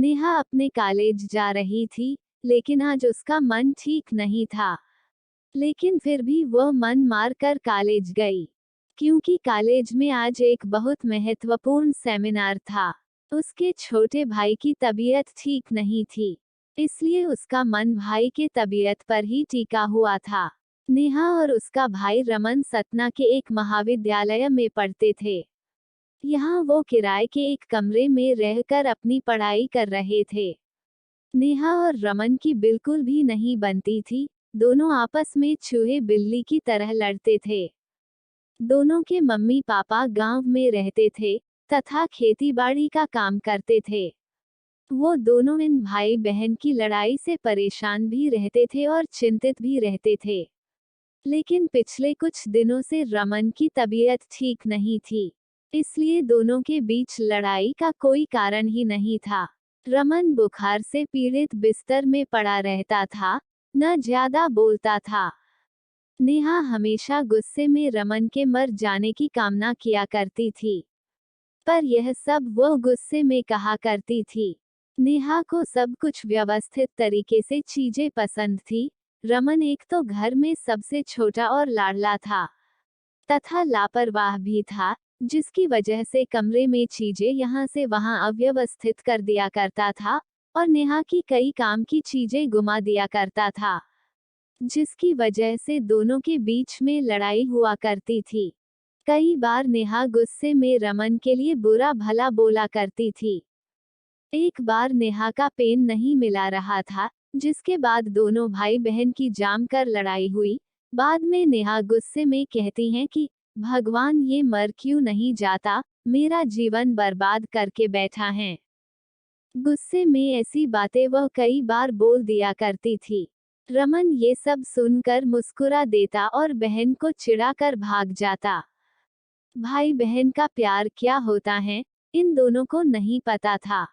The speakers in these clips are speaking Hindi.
नेहा अपने कॉलेज जा रही थी, लेकिन आज उसका मन ठीक नहीं था। लेकिन फिर भी वह मन मार कर कॉलेज गई, क्योंकि कॉलेज में आज एक बहुत महत्वपूर्ण सेमिनार था। उसके छोटे भाई की तबीयत ठीक नहीं थी, इसलिए उसका मन भाई के तबीयत पर ही टिका हुआ था। नेहा और उसका भाई रमन सतना के एक महाविद्यालय में पढ़ते थे। यहाँ वो किराए के एक कमरे में रहकर अपनी पढ़ाई कर रहे थे। नेहा और रमन की बिल्कुल भी नहीं बनती थी, दोनों आपस में चूहे बिल्ली की तरह लड़ते थे। दोनों के मम्मी पापा गांव में रहते थे तथा खेतीबाड़ी का काम करते थे। वो दोनों इन भाई बहन की लड़ाई से परेशान भी रहते थे और चिंतित भी रहते थे। लेकिन पिछले कुछ दिनों से रमन की तबीयत ठीक नहीं थी, इसलिए दोनों के बीच लड़ाई का कोई कारण ही नहीं था। रमन बुखार से पीड़ित बिस्तर में पड़ा रहता था, न ज्यादा बोलता था। नेहा हमेशा गुस्से में रमन के मर जाने की कामना किया करती थी, पर यह सब वो गुस्से में कहा करती थी। नेहा को सब कुछ व्यवस्थित तरीके से चीजें पसंद थी। रमन एक तो घर में सबसे छोटा और लाडला था, तथा लापरवाह भी था, जिसकी वजह से कमरे में चीजें यहाँ से वहाँ अव्यवस्थित कर दिया करता था और नेहा की कई काम की चीजें गुमा दिया करता था, जिसकी वजह से दोनों के बीच में लड़ाई हुआ करती थी। कई बार नेहा गुस्से में रमन के लिए बुरा भला बोला करती थी। एक बार नेहा का पेन नहीं मिला रहा था, जिसके बाद दोनों भाई बहन की जमकर लड़ाई हुई। बाद में नेहा गुस्से में कहती हैं कि भगवान ये मर क्यों नहीं जाता, मेरा जीवन बर्बाद करके बैठा है। गुस्से में ऐसी बातें वह कई बार बोल दिया करती थी। रमन ये सब सुनकर मुस्कुरा देता और बहन को चिढ़ाकर भाग जाता। भाई बहन का प्यार क्या होता है, इन दोनों को नहीं पता था।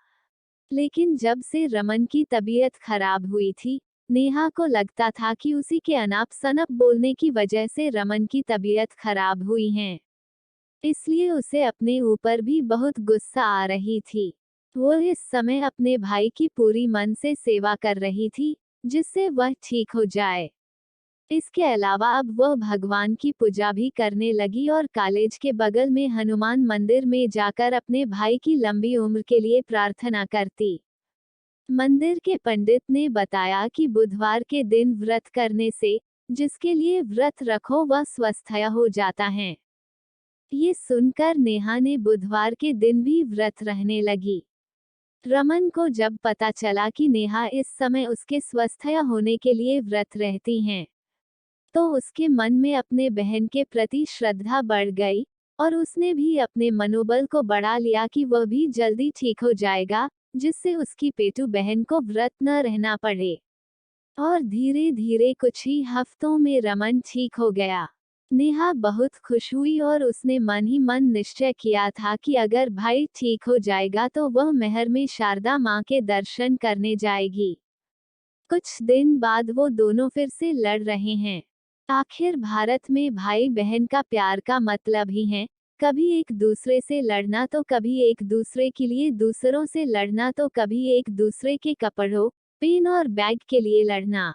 लेकिन जब से रमन की तबीयत खराब हुई थी, नेहा को लगता था कि उसी के अनाप शनाप बोलने की वजह से रमन की तबीयत खराब हुई है। इसलिए उसे अपने ऊपर भी बहुत गुस्सा आ रही थी। वो इस समय अपने भाई की पूरी मन से सेवा कर रही थी, जिससे वह ठीक हो जाए। इसके अलावा अब वह भगवान की पूजा भी करने लगी और कॉलेज के बगल में हनुमान मंदिर में जाकर अपने भाई की लंबी उम्र के लिए प्रार्थना करती। मंदिर के पंडित ने बताया कि बुधवार के दिन व्रत करने से जिसके लिए व्रत रखो वह स्वस्थ हो जाता है। ये सुनकर नेहा ने बुधवार के दिन भी व्रत रहने लगी। रमन को जब पता चला कि नेहा इस समय उसके स्वस्थ होने के लिए व्रत रहती हैं, तो उसके मन में अपने बहन के प्रति श्रद्धा बढ़ गई और उसने भी अपने मनोबल को बढ़ा लिया कि वह भी जल्दी ठीक हो जाएगा, जिससे उसकी पेटू बहन को व्रत न रहना पड़े। और धीरे धीरे कुछ ही हफ्तों में रमन ठीक हो गया। नेहा बहुत खुश हुई और उसने मन ही मन निश्चय किया था कि अगर भाई ठीक हो जाएगा तो वह महर में शारदा माँ के दर्शन करने जाएगी। कुछ दिन बाद वो दोनों फिर से लड़ रहे हैं। आखिर भारत में भाई बहन का प्यार का मतलब ही है, कभी एक दूसरे से लड़ना तो कभी एक दूसरे के लिए दूसरों से लड़ना तो कभी एक दूसरे के कपड़ों, पेन और बैग के लिए लड़ना।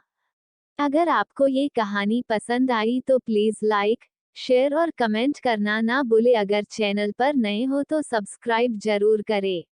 अगर आपको ये कहानी पसंद आई तो प्लीज लाइक, शेयर और कमेंट करना ना भूले। अगर चैनल पर नए हो तो सब्सक्राइब जरूर करें।